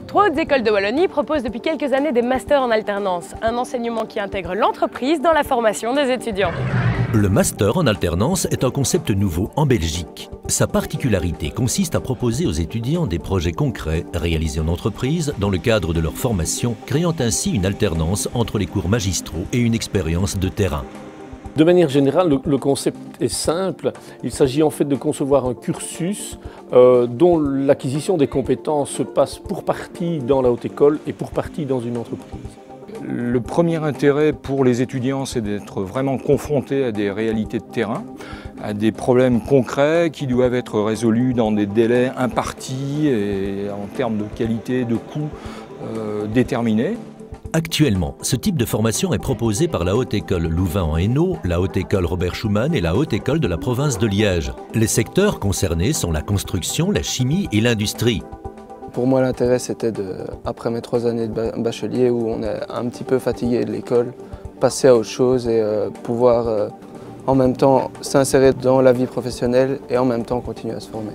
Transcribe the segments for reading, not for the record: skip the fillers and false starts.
3 hautes écoles de Wallonie proposent depuis quelques années des masters en alternance, un enseignement qui intègre l'entreprise dans la formation des étudiants. Le master en alternance est un concept nouveau en Belgique. Sa particularité consiste à proposer aux étudiants des projets concrets réalisés en entreprise dans le cadre de leur formation, créant ainsi une alternance entre les cours magistraux et une expérience de terrain. De manière générale, le concept est simple. Il s'agit en fait de concevoir un cursus dont l'acquisition des compétences se passe pour partie dans la haute école et pour partie dans une entreprise. Le premier intérêt pour les étudiants, c'est d'être vraiment confrontés à des réalités de terrain, à des problèmes concrets qui doivent être résolus dans des délais impartis et en termes de qualité, de coût déterminés. Actuellement, ce type de formation est proposé par la Haute École Louvain en Hainaut, la Haute École Robert Schuman et la Haute École de la province de Liège. Les secteurs concernés sont la construction, la chimie et l'industrie. Pour moi, l'intérêt, c'était après mes 3 années de bachelier où on est un petit peu fatigué de l'école, passer à autre chose et pouvoir en même temps s'insérer dans la vie professionnelle et en même temps continuer à se former.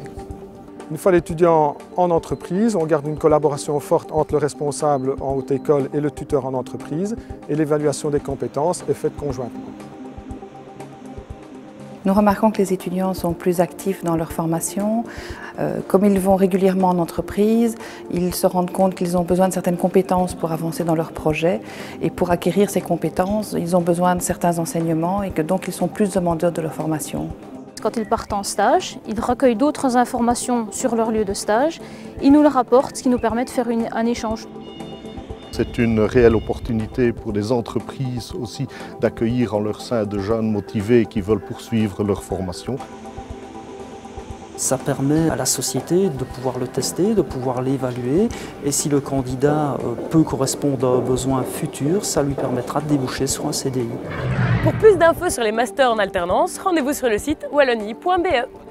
Une fois l'étudiant en entreprise, on garde une collaboration forte entre le responsable en haute école et le tuteur en entreprise et l'évaluation des compétences est faite conjointement. Nous remarquons que les étudiants sont plus actifs dans leur formation. Comme ils vont régulièrement en entreprise, ils se rendent compte qu'ils ont besoin de certaines compétences pour avancer dans leur projet. Et pour acquérir ces compétences, ils ont besoin de certains enseignements et que donc ils sont plus demandeurs de leur formation. Quand ils partent en stage, ils recueillent d'autres informations sur leur lieu de stage, ils nous le rapportent, ce qui nous permet de faire un échange. C'est une réelle opportunité pour les entreprises aussi d'accueillir en leur sein de jeunes motivés qui veulent poursuivre leur formation. Ça permet à la société de pouvoir le tester, de pouvoir l'évaluer et si le candidat peut correspondre à un besoin futur, ça lui permettra de déboucher sur un CDI. Pour plus d'infos sur les masters en alternance, rendez-vous sur le site wallonie.be.